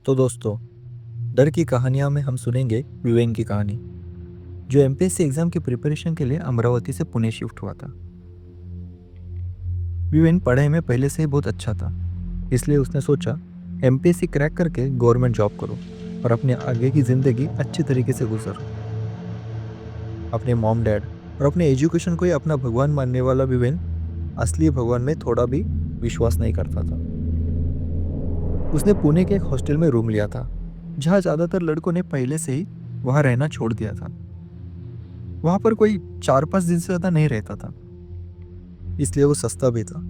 तो दोस्तों, डर की कहानियाँ में हम सुनेंगे विवेन की कहानी, जो एमपीएससी एग्जाम की प्रिपरेशन के लिए अमरावती से पुणे शिफ्ट हुआ था। विवेन पढ़ाई में पहले से ही बहुत अच्छा था, इसलिए उसने सोचा एमपीएससी क्रैक करके गवर्नमेंट जॉब करो और अपने आगे की ज़िंदगी अच्छी तरीके से गुजरो। अपने मॉम डैड और अपने एजुकेशन को ही अपना भगवान मानने वाला विवेन असली भगवान में थोड़ा भी विश्वास नहीं करता था। उसने पुणे के एक हॉस्टल में रूम लिया था, जहाँ ज़्यादातर लड़कों ने पहले से ही वहाँ रहना छोड़ दिया था। वहाँ पर कोई 4-5 दिन से ज़्यादा नहीं रहता था, इसलिए वो सस्ता भी था।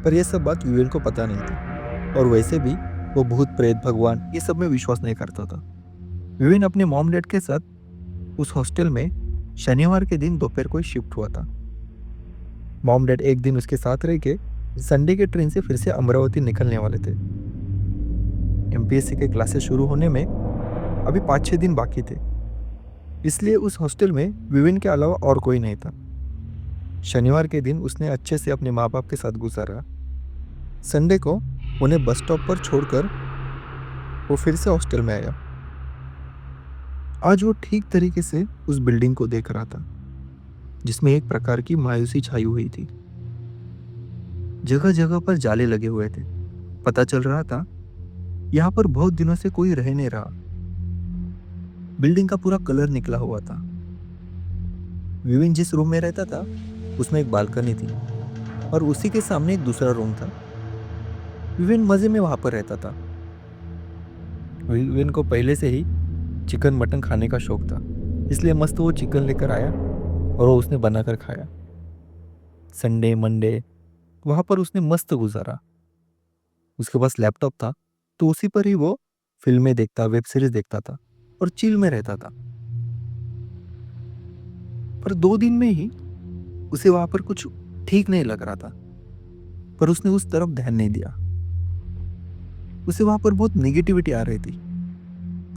पर यह सब बात विवेन को पता नहीं थी, और वैसे भी वो भूत प्रेत भगवान ये सब में विश्वास नहीं करता था। विवेन अपने मॉम डैड के साथ उस हॉस्टल में शनिवार के दिन दोपहर को ही शिफ्ट हुआ था। मॉम डैड एक दिन उसके साथ रह के संडे के ट्रेन से फिर से अमरावती निकलने वाले थे। एमपीएससी के क्लासेस शुरू होने में अभी 5-6 दिन बाकी थे, इसलिए उस हॉस्टल में विवेन के अलावा और कोई नहीं था। शनिवार के दिन उसने अच्छे से अपने माँ बाप के साथ गुजारा। संडे को उन्हें बस स्टॉप पर छोड़कर वो फिर से हॉस्टल में आया। आज वो ठीक तरीके से उस बिल्डिंग को देख रहा था, जिसमें एक प्रकार की मायूसी छाई हुई थी। जगह जगह पर जाले लगे हुए थे। पता चल रहा था यहाँ पर बहुत दिनों से कोई रह नहीं रहा। बिल्डिंग का पूरा कलर निकला हुआ था। विवेन जिस रूम में रहता था उसमें एक बालकनी थी, और उसी के सामने एक दूसरा रूम था। विवेन मजे में वहां पर रहता था। विवेन को पहले से ही चिकन मटन खाने का शौक था, इसलिए मस्त वो चिकन लेकर आया और वो उसने बनाकर खाया। संडे मंडे वहां पर उसने मस्त गुजारा। उसके पास लैपटॉप था, तो उसी पर ही वो फिल्में देखता, वेब सीरीज देखता था और चिल में रहता था। पर 2 दिन में ही उसे वहां पर कुछ ठीक नहीं लग रहा था, पर उसने उस तरफ ध्यान नहीं दिया। उसे वहां पर बहुत नेगेटिविटी आ रही थी,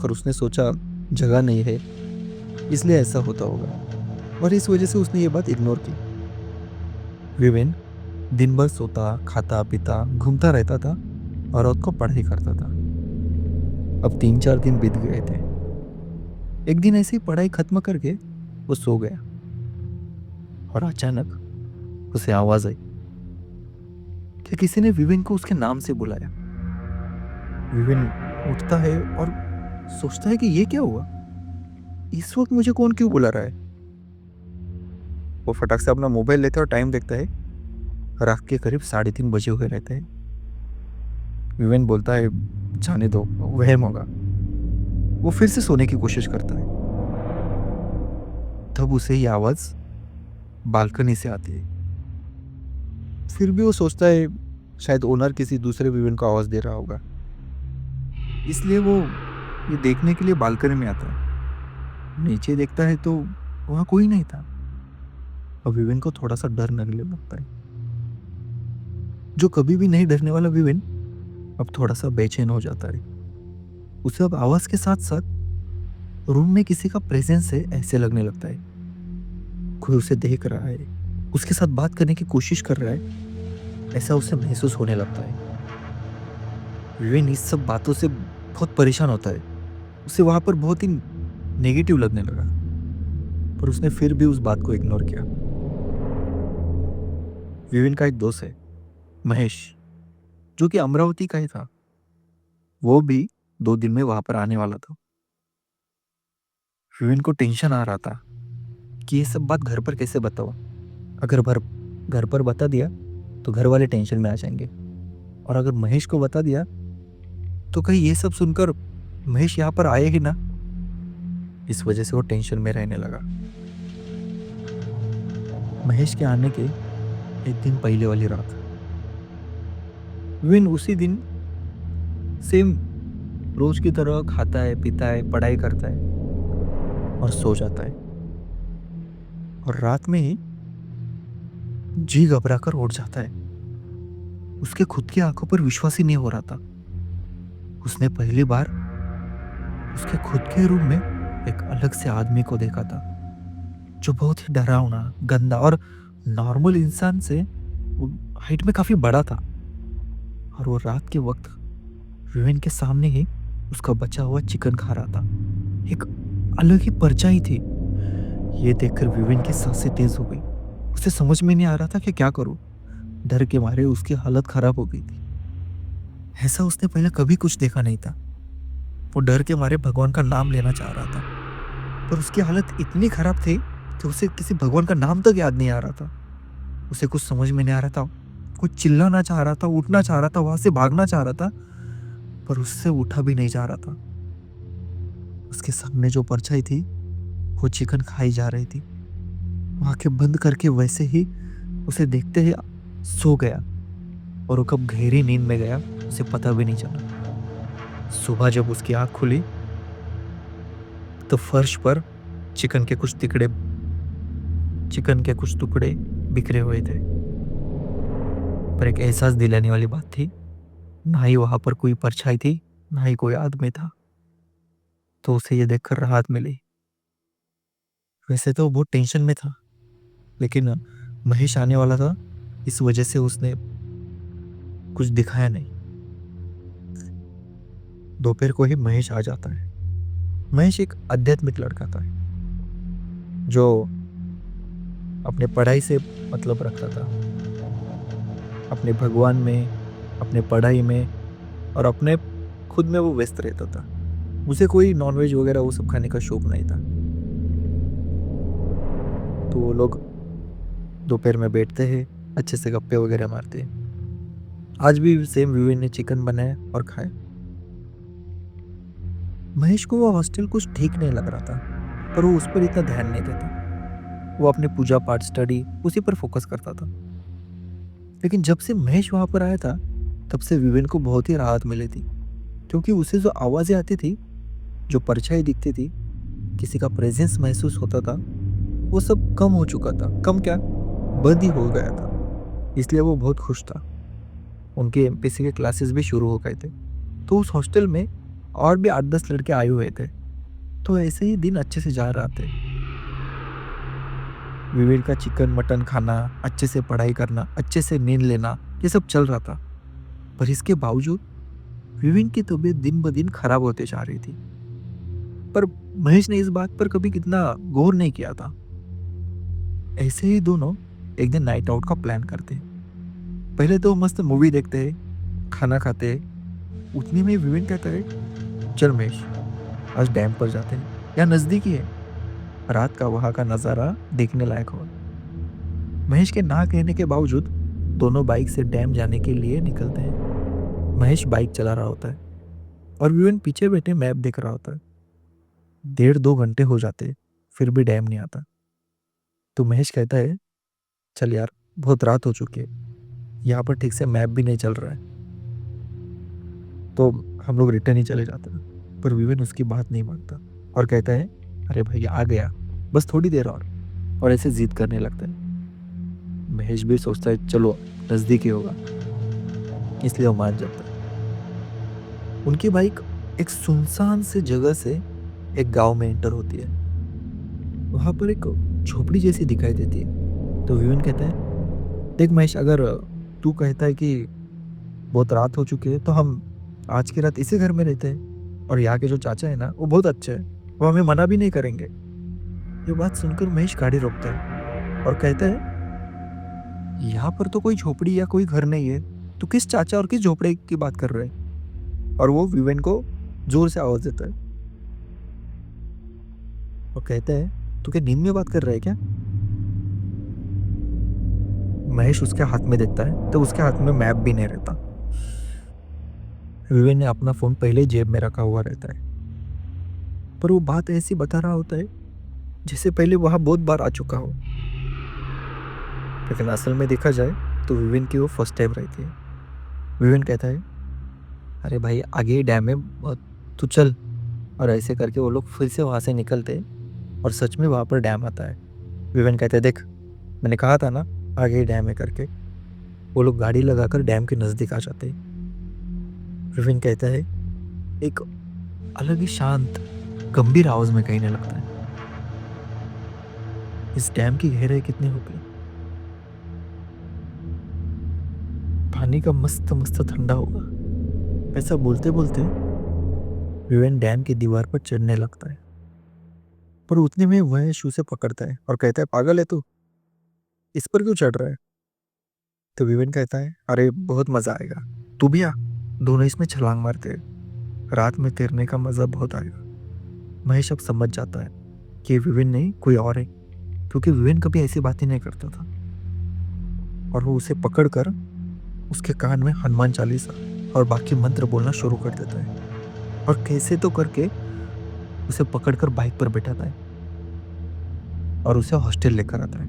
और उसने सोचा जगह नहीं है, इसलिए ऐसा होता होगा, और इस वजह से उसने ये बात इग्नोर की। विवेन दिन भर सोता, खाता, पीता, घूमता रहता था और रात को पढ़ाई करता था। अब 3-4 दिन बीत गए थे। एक दिन ऐसी पढ़ाई खत्म करके वो सो गया, और अचानक उसे आवाज आई कि किसी ने विवेन को उसके नाम से बुलाया। विवेन उठता है और सोचता है कि ये क्या हुआ, इस वक्त मुझे कौन क्यों बुला रहा है। वो फटाक से अपना मोबाइल लेता है और टाइम देखता है। रात के करीब 3:30 बजे हुए रहते हैं। विवेन बोलता है जाने दो, वहम होगा। वो फिर से सोने की कोशिश करता है। तब उसे ये आवाज बालकनी से आती है। फिर भी वो सोचता है शायद ओनर किसी दूसरे विवेन को आवाज दे रहा होगा, इसलिए वो ये देखने के लिए बालकनी में आता है। नीचे देखता है तो वहां कोई नहीं था। अब विवेन को थोड़ा सा डर लगने लगता है। जो कभी भी नहीं डरने वाला विवेन अब थोड़ा सा बेचैन हो जाता है। उसे अब आवाज के साथ साथ रूम में किसी का प्रेजेंस है ऐसे लगने लगता है। कोई उसे देख रहा है, उसके साथ बात करने की कोशिश कर रहा है, ऐसा उसे महसूस होने लगता है। विवेन इस सब बातों से बहुत परेशान होता है। उसे वहां पर बहुत ही नेगेटिव लगने लगा, पर उसने फिर भी उस बात को इग्नोर किया। विवेन का एक दोस्त है, महेश, जो कि अमरावती का ही था। वो भी 2 दिन में वहां पर आने वाला था। विवेन को टेंशन आ रहा था कि ये सब बात घर पर कैसे बताओ। अगर घर पर बता दिया तो घर वाले टेंशन में आ जाएंगे, और अगर महेश को बता दिया तो कहीं ये सब सुनकर महेश यहाँ पर आए ही ना। इस वजह से वो टेंशन में रहने लगा। महेश के आने के एक दिन पहले वाली रात विवेन उसी दिन सेम रोज की तरह खाता है, पीता है, पढ़ाई करता है और सो जाता है। और रात में ही जी घबरा कर उठ जाता है। उसके खुद की आंखों पर विश्वास ही नहीं हो रहा था। उसने पहली बार उसके खुद के रूम में एक अलग से आदमी को देखा था, जो बहुत ही डरावना, गंदा और नॉर्मल इंसान से हाइट में काफी बड़ा था। और वो रात के वक्त विवेन के सामने ही उसका बचा हुआ चिकन खा रहा था। एक अलग ही परछाई थी। ये देखकर विवेन की सांसें तेज हो गई। उसे समझ में नहीं आ रहा था कि क्या करूं। डर के मारे उसकी हालत खराब हो गई थी। ऐसा उसने पहले कभी कुछ देखा नहीं था। वो डर के मारे भगवान का नाम लेना चाह रहा था, पर उसकी हालत इतनी खराब थी कि उसे किसी भगवान का नाम तक याद नहीं आ रहा था। उसे कुछ समझ में नहीं आ रहा था। कुछ चिल्लाना चाह रहा था, उठना चाह रहा था, वहां से भागना चाह रहा था, पर उससे उठा भी नहीं जा रहा था। उसके सामने जो परछाई थी वो चिकन खाई जा रही थी। वो आंखें बंद करके वैसे ही उसे देखते ही सो गया, और वो कब गहरी नींद में गया उसे पता भी नहीं चला। सुबह जब उसकी आंख खुली तो फर्श पर चिकन के कुछ टुकड़े चिकन के कुछ टुकड़े बिखरे हुए थे। पर एक एहसास दिलाने वाली बात थी, ना ही वहां पर कोई परछाई थी, ना ही कोई आदमी था। तो उसे ये देखकर राहत मिली। वैसे तो वो बहुत टेंशन में था, लेकिन महेश आने वाला था, इस वजह से उसने कुछ दिखाया नहीं। दोपहर को ही महेश आ जाता है। महेश एक आध्यात्मिक लड़का था, जो अपने पढ़ाई से मतलब रखता था। अपने भगवान में, अपने पढ़ाई में और अपने खुद में वो व्यस्त रहता था। उसे कोई नॉनवेज वगैरह वो सब खाने का शौक नहीं था। तो वो लोग दोपहर में बैठते हैं, अच्छे से गप्पे वगैरह मारते हैं। आज भी सेम विवेक ने चिकन बनाया और खाया। महेश को वो हॉस्टल कुछ ठीक नहीं लग रहा था, पर वो उस पर इतना ध्यान नहीं देता। वो अपने पूजा पाठ, स्टडी उसी पर फोकस करता था। लेकिन जब से महेश वहां पर आया था, तब से विवेक को बहुत ही राहत मिली थी। क्योंकि उसे जो आवाजें आती थी, जो परछाई दिखती थी, किसी का प्रेजेंस महसूस होता था, वो सब कम हो चुका था। कम क्या, बंद ही हो गया था। इसलिए वो बहुत खुश था। उनके एमपीसी के क्लासेस भी शुरू हो गए थे, तो उस हॉस्टल में और भी 8-10 लड़के आए हुए थे। तो ऐसे ही दिन अच्छे से जा रहा थे। विवेक का चिकन मटन खाना, अच्छे से पढ़ाई करना, अच्छे से नींद लेना, ये सब चल रहा था। पर इसके बावजूद विवेक की तबीयत दिन ब दिन खराब होते जा रही थी। पर महेश ने इस बात पर कभी कितना गौर नहीं किया था। ऐसे ही दोनों एक दिन नाइट आउट का प्लान करते। पहले तो मस्त मूवी देखते हैं, खाना खाते हैं। उतनी में विवेक कहता है, चल महेश, आज डैम पर जाते हैं, यहाँ नजदीक ही है, रात का वहां का नजारा देखने लायक हो। महेश के ना कहने के बावजूद दोनों बाइक से डैम जाने के लिए निकलते हैं। महेश बाइक चला रहा होता है और विवेक पीछे बैठे मैप देख रहा होता है। 1.5-2 घंटे हो जाते हैं, फिर भी डैम नहीं आता। तो महेश कहता है, चल यार, बहुत रात हो चुकी है, यहाँ पर ठीक से मैप भी नहीं चल रहा है, तो हम लोग रिटर्न ही चले जाते हैं। पर विवेक उसकी बात नहीं मानता और कहता है, अरे भाई आ गया, बस थोड़ी देर और ऐसे जिद करने लगता है। महेश भी सोचता है चलो नजदीक ही होगा, इसलिए वो मान जाता है। उनकी बाइक एक सुनसान से जगह से एक गांव में एंटर होती है। वहां पर एक झोपड़ी जैसी दिखाई देती है। तो विवेक कहता है, देख महेश, अगर तू कहता है कि बहुत रात हो चुकी है, तो हम आज की रात इसी घर में रहते हैं, और यहाँ के जो चाचा है ना, वो बहुत अच्छे हैं, वो हमें मना भी नहीं करेंगे। ये बात सुनकर महेश गाड़ी रोकता है और कहता है, यहाँ पर तो कोई झोपड़ी या कोई घर नहीं है, तू किस चाचा और किस झोपड़े की बात कर रहे है? और वो विवेन को जोर से आवाज देता है और कहता है, तू क्या नींद में बात कर रहा है क्या? महेश उसके हाथ में देखता है तो उसके हाथ में मैप भी नहीं रहता। विवेन ने अपना फोन पहले ही जेब में रखा हुआ रहता है, पर वो बात ऐसी बता रहा होता है जैसे पहले वहां बहुत बार आ चुका हो। लेकिन असल में देखा जाए तो विवेन की वो फर्स्ट टाइम रहती है। विवेन कहता है, अरे भाई आगे ही डैम है, तू चल। और ऐसे करके वो लोग फिर से वहां से निकलते और सच में वहां पर डैम आता है। विवेन कहते हैं, देख मैंने कहा था ना आगे ही डैम है करके। वो लोग गाड़ी लगाकर डैम के नजदीक आ जाते हैं। विवेन कहता है, एक अलग ही शांत गंभीर आवाज में कहने लगता है, इस डैम की गहराई कितनी होगी? पानी का मस्त मस्त ठंडा होगा। ऐसा बोलते बोलते विवेन डैम की दीवार पर चढ़ने लगता है, पर उतने में वह शू से पकड़ता है और कहता है, पागल है तू, इस पर क्यों चढ़ रहा है? तो विवेन कहता है, अरे बहुत मजा आएगा, तू भी आ। दोनों इसमें छलांग मारते हैं। रात में तैरने का मजा बहुत आएगा। महेश अब समझ जाता है कि विवेन नहीं कोई और है, क्योंकि विवेन कभी ऐसी बातें नहीं करता था। और वो उसे पकड़कर उसके कान में हनुमान चालीसा और बाकी मंत्र बोलना शुरू कर देता है, और कैसे तो करके उसे पकड़कर बाइक पर बैठाता है और उसे हॉस्टल लेकर आता है।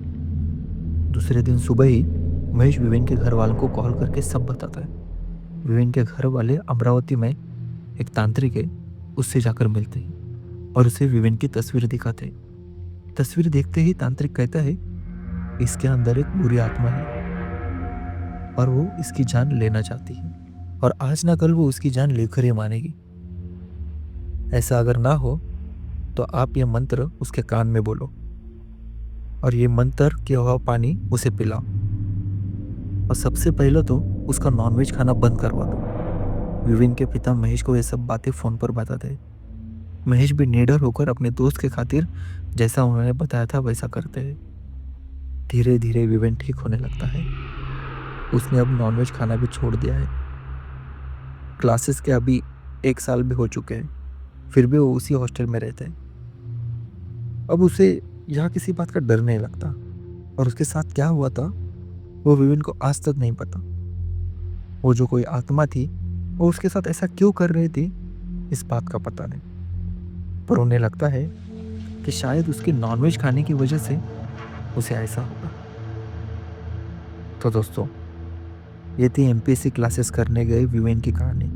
दूसरे दिन सुबह ही महेश विवेन के घर वालों को कॉल करके सब बताता है। विवेन के घर वाले अमरावती में एक तांत्रिक है, उससे जाकर मिलते हैं और उसे विवेन की तस्वीर दिखाते हैं। तस्वीर देखते ही तांत्रिक कहता है, इसके अंदर एक बुरी आत्मा है और वो इसकी जान लेना चाहती है, और आज ना कल वो उसकी जान लेकर ही मानेगी। ऐसा अगर ना हो तो आप ये मंत्र उसके कान में बोलो और ये मंत्र किया हुआ पानी उसे पिलाओ, और सबसे पहले तो उसका नॉनवेज खाना बंद करवा दो। विवेन के पिता महेश को ये सब बातें फोन पर बताते हैं। महेश भी निडर होकर अपने दोस्त के खातिर जैसा उन्होंने बताया था वैसा करते हैं। धीरे धीरे विवेन ठीक होने लगता है। उसने अब नॉनवेज खाना भी छोड़ दिया है। क्लासेस के अभी 1 साल भी हो चुके हैं, फिर भी वो उसी हॉस्टल में रहते हैं। अब उसे यहाँ किसी बात का डर नहीं लगता, और उसके साथ क्या हुआ था वो विवेन को आज तक नहीं पता। वो जो कोई आत्मा थी वो उसके साथ ऐसा क्यों कर रही थी, इस बात का पता नहीं, पर उन्हें लगता है कि शायद उसके नॉनवेज खाने की वजह से उसे ऐसा होगा। तो दोस्तों, ये थी एमपीएससी क्लासेस करने गए विवेन की कहानी,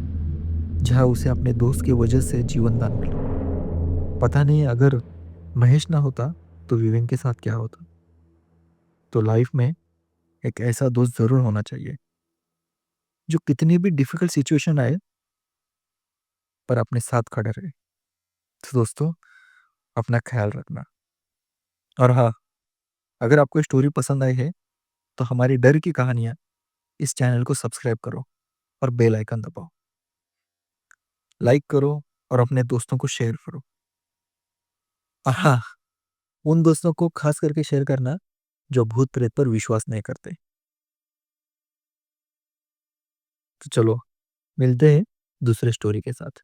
जहाँ उसे अपने दोस्त की वजह से जीवन दान मिला। पता नहीं अगर महेश ना होता तो विवेन के साथ क्या होता। तो लाइफ में एक ऐसा दोस्त जरूर होना चाहिए जो कितनी भी डिफिकल्ट सिचुएशन आए पर अपने साथ खड़े रहे। तो दोस्तों, अपना ख्याल रखना। और हाँ, अगर आपको स्टोरी पसंद आई है तो हमारी डर की कहानियाँ इस चैनल को सब्सक्राइब करो और बेल आइकन दबाओ, लाइक करो और अपने दोस्तों को शेयर करो। और हाँ, उन दोस्तों को खास करके शेयर करना जो भूत प्रेत पर विश्वास नहीं करते। तो चलो, मिलते हैं दूसरे स्टोरी के साथ।